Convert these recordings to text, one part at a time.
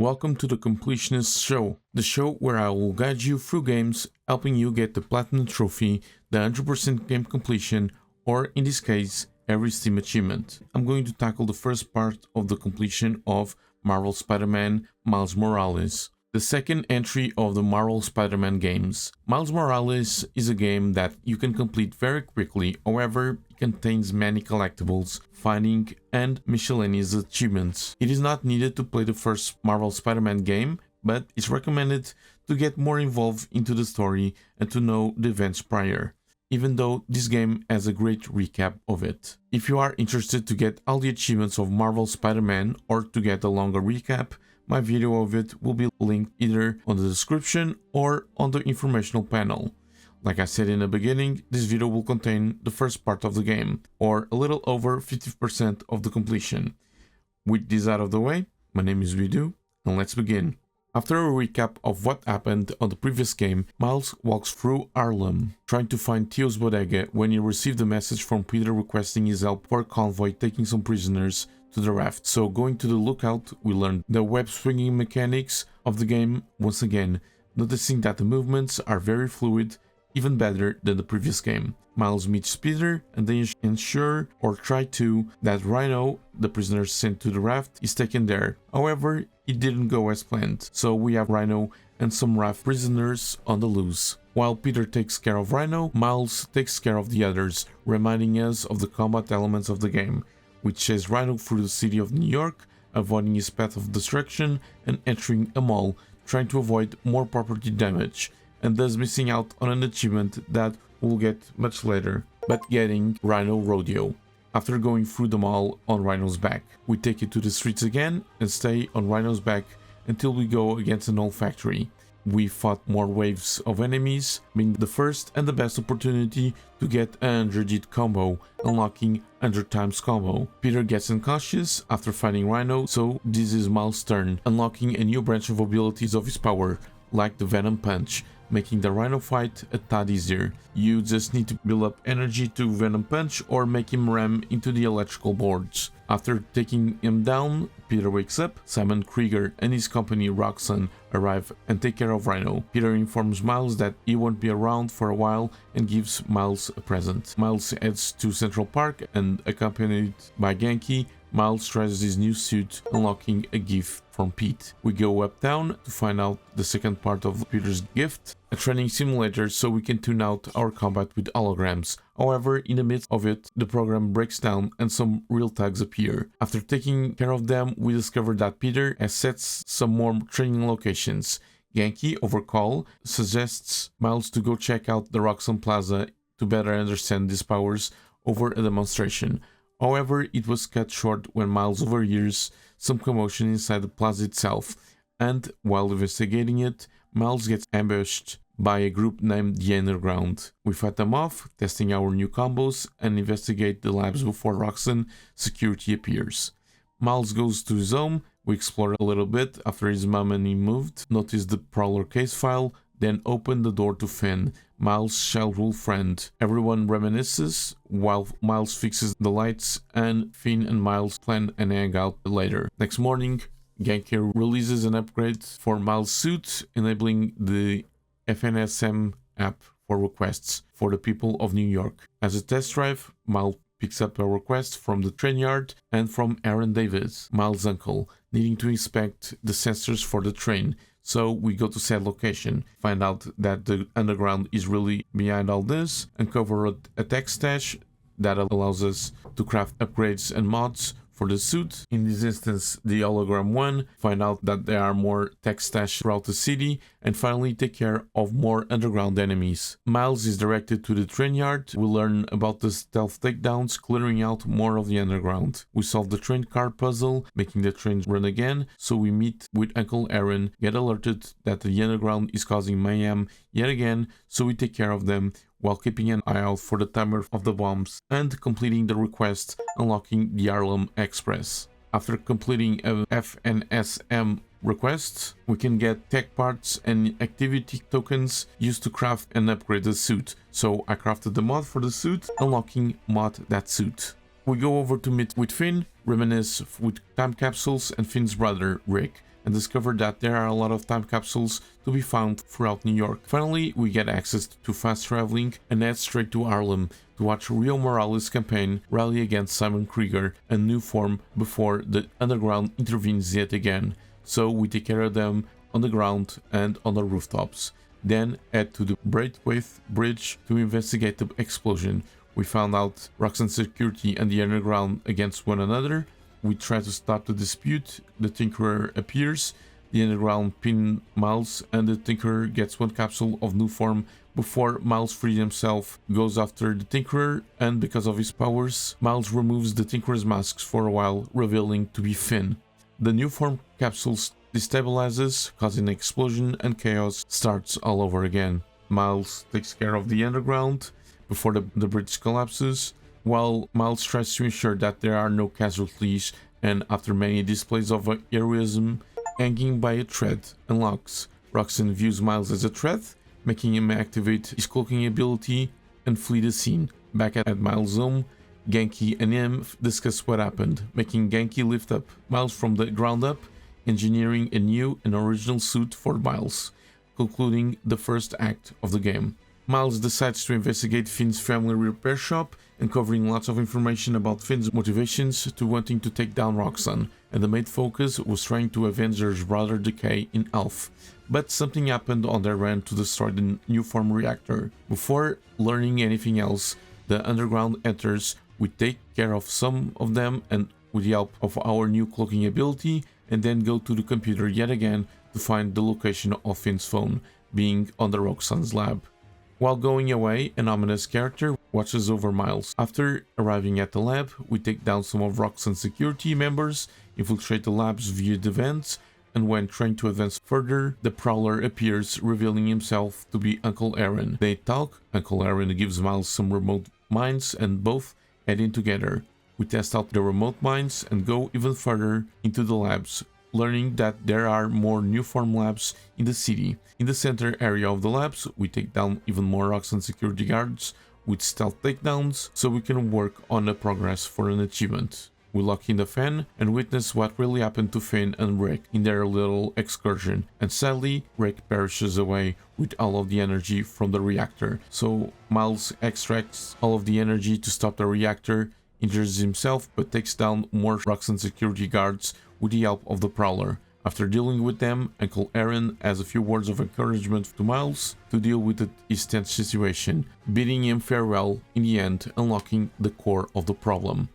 Welcome to the Completionist Show, the show where I will guide you through games, helping you get the Platinum Trophy, the 100% game completion, or in this case, every Steam achievement. I'm going to tackle the first part of the completion of Marvel Spider-Man Miles Morales, the second entry of the Marvel Spider-Man games. Miles Morales is a game that you can complete very quickly, however, it contains many collectables, finding, and miscellaneous achievements. It is not needed to play the first Marvel Spider-Man game, but it's recommended to get more involved into the story and to know the events prior, even though this game has a great recap of it. If you are interested to get all the achievements of Marvel Spider-Man or to get a longer recap, my video of it will be linked either on the description or on the informational panel. Like I said in the beginning, this video will contain the first part of the game, or a little over 50% of the completion. With this out of the way, my name is Wedoo, and let's begin. After a recap of what happened on the previous game, Miles walks through Harlem, trying to find Theo's bodega when he received a message from Peter requesting his help for a convoy taking some prisoners to the raft. So going to the lookout, we learned the web swinging mechanics of the game once again, noticing that the movements are very fluid, even better than the previous game. Miles meets Peter and they ensure, or try to, that Rhino, the prisoner sent to the raft, is taken there. However, it didn't go as planned, so we have Rhino and some raft prisoners on the loose. While Peter takes care of Rhino, Miles takes care of the others, reminding us of the combat elements of the game, which chase Rhino through the city of New York, avoiding his path of destruction and entering a mall, trying to avoid more property damage, and thus missing out on an achievement that we'll get much later, but getting Rhino Rodeo. After going through the mall on Rhino's back, we take it to the streets again and stay on Rhino's back until we go against an old factory. We fought more waves of enemies, being the first and the best opportunity to get a 100-hit combo, unlocking 100 times combo. Peter gets unconscious after fighting Rhino, so this is Miles' turn, unlocking a new branch of abilities of his power, like the Venom Punch, making the Rhino fight a tad easier. You just need to build up energy to Venom Punch or make him ram into the electrical boards. After taking him down, Peter wakes up, Simon Krieger and his company Roxanne arrive and take care of Rhino. Peter informs Miles that he won't be around for a while and gives Miles a present. Miles heads to Central Park and, accompanied by Genki, Miles tries his new suit, unlocking a gift from Pete. We go uptown to find out the second part of Peter's gift, a training simulator so we can tune out our combat with holograms. However, in the midst of it, the program breaks down and some real tags appear. After taking care of them, we discover that Peter has set some more training locations. Genki, over call, suggests Miles to go check out the Roxanne Plaza to better understand his powers over a demonstration. However, it was cut short when Miles overhears some commotion inside the plaza itself, and while investigating it, Miles gets ambushed by a group named the Underground. We fight them off, testing our new combos, and investigate the labs before Roxanne security appears. Miles goes to his home, we explore a little bit after his mom and he moved, notice the Prowler case file, then open the door to Finn, Miles' childhood friend. Everyone reminisces while Miles fixes the lights, and Finn and Miles plan an hangout later. Next morning, Genki releases an upgrade for Miles' suit, enabling the FNSM app for requests for the people of New York. As a test drive, Miles picks up a request from the train yard and from Aaron Davis, Miles' uncle, needing to inspect the sensors for the train. So we go to said location, find out that the Underground is really behind all this, uncover a tech stash that allows us to craft upgrades and mods for the suit. In this instance, the hologram one, find out that there are more tech stash throughout the city, and finally take care of more underground enemies. Miles is directed to the train yard. We learn about the stealth takedowns, clearing out more of the underground. We solve the train car puzzle, making the train run again, so we meet with Uncle Aaron, get alerted that the underground is causing mayhem yet again, so we take care of them, while keeping an eye out for the timer of the bombs and completing the request, unlocking the Harlem Express. After completing a FNSM request, we can get tech parts and activity tokens used to craft and upgrade the suit. So I crafted the mod for the suit, unlocking Mod That Suit. We go over to meet with Finn, reminisce with time capsules and Finn's brother, Rick, and discover that there are a lot of time capsules to be found throughout New York. Finally, we get access to fast traveling and head straight to Harlem to watch Rio Morales' campaign rally against Simon Krieger and New Form before the underground intervenes yet again, so we take care of them on the ground and on the rooftops. Then head to the Braithwaite Bridge to investigate the explosion. We found out Roxanne Security and the underground against one another. We try to stop the dispute. The Tinkerer appears. The underground pin Miles and the Tinkerer gets one capsule of New Form before Miles frees himself, goes after the Tinkerer, and because of his powers, Miles removes the Tinkerer's masks for a while, revealing to be Finn. The New Form capsules destabilizes, causing an explosion, and chaos starts all over again. Miles takes care of the underground before the bridge collapses, while Miles tries to ensure that there are no casualties, and after many displays of heroism, hanging by a thread unlocks. Roxanne views Miles as a threat, making him activate his cloaking ability and flee the scene. Back at Miles' home, Genki and him discuss what happened, making Genki lift up Miles from the ground up, engineering a new and original suit for Miles, concluding the first act of the game. Miles decides to investigate Finn's family repair shop, uncovering lots of information about Finn's motivations to wanting to take down Roxanne, and the main focus was trying to avenge their brother Decay in Elf. But something happened on their end to destroy the New Form reactor. Before learning anything else, the underground enters. We take care of some of them and with the help of our new cloaking ability, and then go to the computer yet again to find the location of Finn's phone, being on the Roxanne's lab. While going away, an ominous character watches over Miles. After arriving at the lab, we take down some of Roxanne's security members, infiltrate the labs via the vents, and when trying to advance further, the Prowler appears, revealing himself to be Uncle Aaron. They talk, Uncle Aaron gives Miles some remote mines, and both head in together. We test out the remote mines and go even further into the labs, learning that there are more New Form labs in the city. In the center area of the labs, we take down even more Roxanne security guards with stealth takedowns, so we can work on a progress for an achievement. We lock in the fan and witness what really happened to Finn and Rick in their little excursion, and sadly, Rick perishes away with all of the energy from the reactor, so Miles extracts all of the energy to stop the reactor, injures himself but takes down more Roxanne security guards with the help of the Prowler. After dealing with them, Uncle Aaron has a few words of encouragement to Miles to deal with his tense situation, bidding him farewell, in the end unlocking the core of the problem.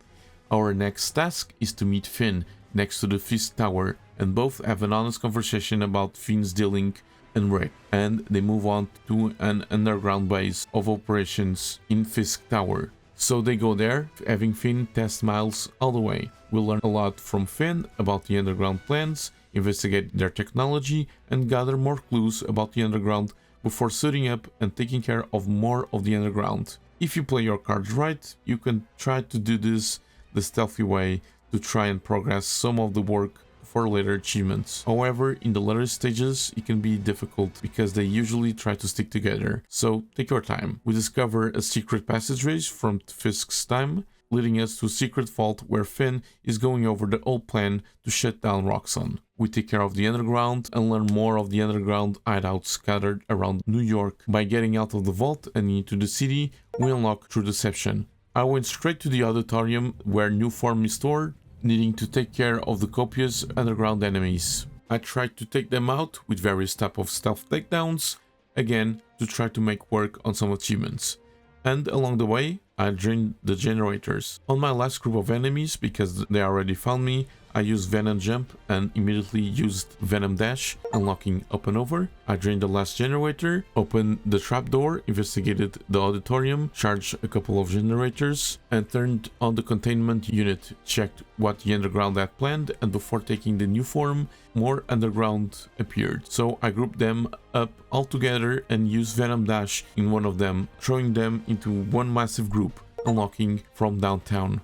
Our next task is to meet Finn next to the Fisk Tower, and both have an honest conversation about Finn's dealing and Rick, and they move on to an underground base of operations in Fisk Tower. So they go there, having Finn test Miles all the way. We'll learn a lot from Finn about the underground plans, investigate their technology, and gather more clues about the underground before suiting up and taking care of more of the underground. If you play your cards right, you can try to do this the stealthy way to try and progress some of the work for later achievements. However, in the later stages, it can be difficult because they usually try to stick together, so take your time. We discover a secret passageway from Fisk's time, leading us to a secret vault where Finn is going over the old plan to shut down Roxanne. We take care of the underground and learn more of the underground hideouts scattered around New York. By getting out of the vault and into the city, we unlock True Deception. I went straight to the auditorium where New Form is stored, needing to take care of the copious underground enemies. I tried to take them out with various types of stealth takedowns, again to try to make work on some achievements. And along the way, I drained the generators. On my last group of enemies, because they already found me, I used Venom Jump and immediately used Venom Dash, unlocking Up and Over. I drained the last generator, opened the trapdoor, investigated the auditorium, charged a couple of generators, and turned on the containment unit, checked what the underground had planned, and before taking the New Form, more underground appeared. So I grouped them up all together and used Venom Dash in one of them, throwing them into one massive group, unlocking From Downtown.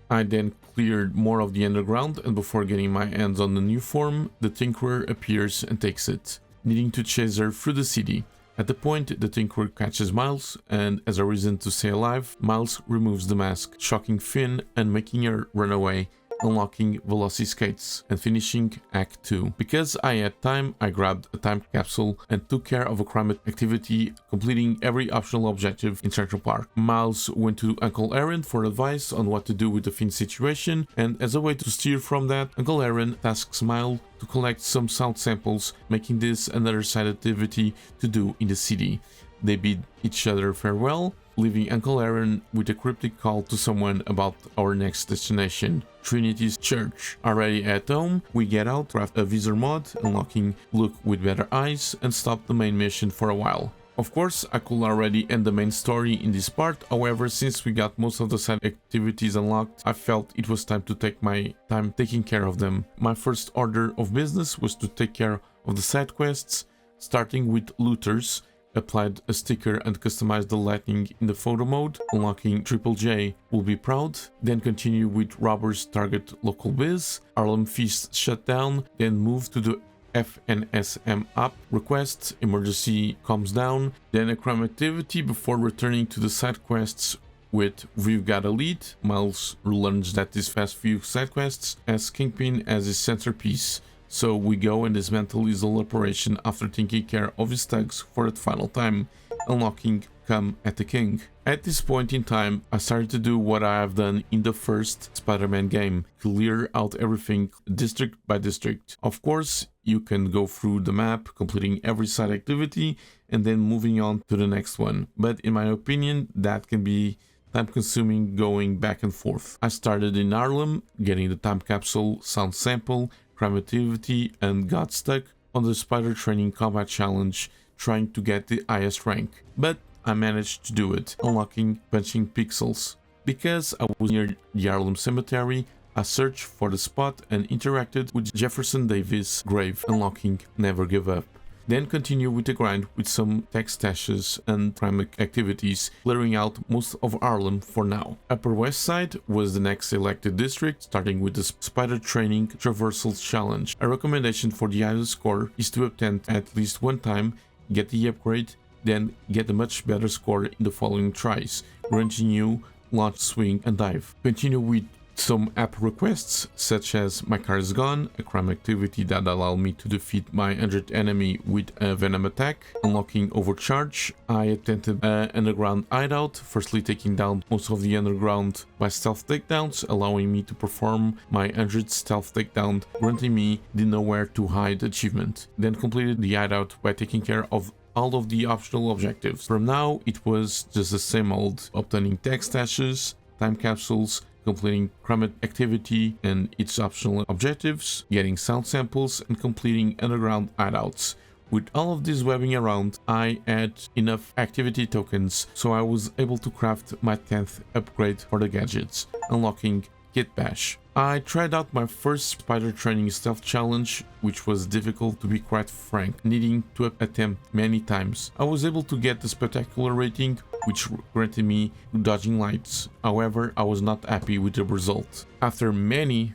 I then cleared more of the underground, and before getting my hands on the New Form, the Tinkerer appears and takes it, needing to chase her through the city. At the point, the Tinker catches Miles, and as a reason to stay alive, Miles removes the mask, shocking Finn and making her run away, unlocking Veloci-Skates and finishing Act 2. Because I had time, I grabbed a time capsule and took care of a crime activity, completing every optional objective in Central Park. Miles went to Uncle Aaron for advice on what to do with the Finn situation, and as a way to steer from that, Uncle Aaron tasks Miles to collect some sound samples, making this another side activity to do in the city. They bid each other farewell, leaving Uncle Aaron with a cryptic call to someone about our next destination, Trinity's Church. Already at home, we get out, craft a visor mod, unlocking Look with Better Eyes, and stop the main mission for a while. Of course, I could already end the main story in this part, however, since we got most of the side activities unlocked, I felt it was time to take my time taking care of them. My first order of business was to take care of the side quests, starting with Looters, applied a sticker and customized the lighting in the photo mode, unlocking Triple J will be proud, then continue with Robbers target local biz, Harlem Feast shutdown, then move to the FNSM app request, emergency comes down, then a crime activity before returning to the side quests with We've Got a Lead. Miles learns that these past few side quests has Kingpin as his centerpiece. So we go and dismantle his whole operation after taking care of his thugs for the final time, unlocking Come at the King. At this point in time, I started to do what I have done in the first Spider-Man game, clear out everything district by district. Of course, you can go through the map, completing every side activity, and then moving on to the next one. But in my opinion, that can be time consuming going back and forth. I started in Harlem, getting the time capsule, sound sample, crime activity, and got stuck on the Spider Training Combat Challenge, trying to get the highest rank. But I managed to do it, unlocking Punching Pixels. Because I was near the Harlem Cemetery, I searched for the spot and interacted with Jefferson Davis' grave, unlocking Never Give Up. Then continue with the grind with some tech stashes and crime activities, clearing out most of Harlem for now. Upper West Side was the next selected district, starting with the Spider Training Traversal Challenge. A recommendation for the highest score is to attempt at least one time, get the upgrade, then get a much better score in the following tries, granting you launch, swing, and dive. Continue with some app requests, such as My Car Is Gone, a crime activity that allowed me to defeat my 100th enemy with a Venom attack, unlocking Overcharge. I attempted an underground hideout, firstly taking down most of the underground by stealth takedowns, allowing me to perform my 100th stealth takedown, granting me the Nowhere to Hide achievement. Then completed the hideout by taking care of all of the optional objectives. From now, it was just the same old, obtaining tech stashes, time capsules, completing crime activity and its optional objectives, getting sound samples, and completing underground hideouts. With all of this webbing around, I had enough activity tokens, so I was able to craft my 10th upgrade for the gadgets, unlocking Kitbash. I tried out my first Spider Training Stealth Challenge, which was difficult to be quite frank, needing to attempt many times. I was able to get the spectacular rating, which granted me dodging lights. However, I was not happy with the result. After many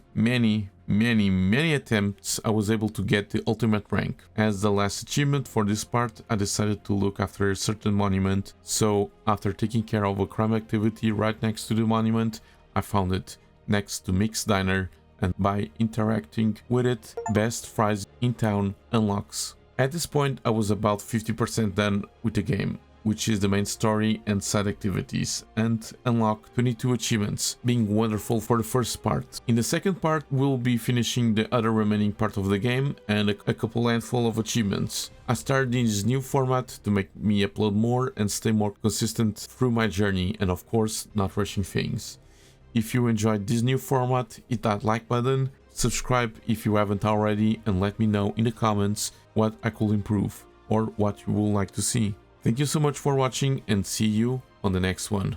attempts, I was able to get the ultimate rank. As the last achievement for this part, I decided to look after a certain monument, so after taking care of a crime activity right next to the monument, I found it next to Mick's Diner, and by interacting with it, Best Fries in Town unlocks. At this point, I was about 50% done with the game, which is the main story and side activities, and unlock 22 achievements, being wonderful for the first part. In the second part, we'll be finishing the other remaining part of the game and a couple handful of achievements. I started in this new format to make me upload more and stay more consistent through my journey, and of course, not rushing things. If you enjoyed this new format, hit that like button, subscribe if you haven't already, and let me know in the comments what I could improve or what you would like to see. Thank you so much for watching, and see you on the next one.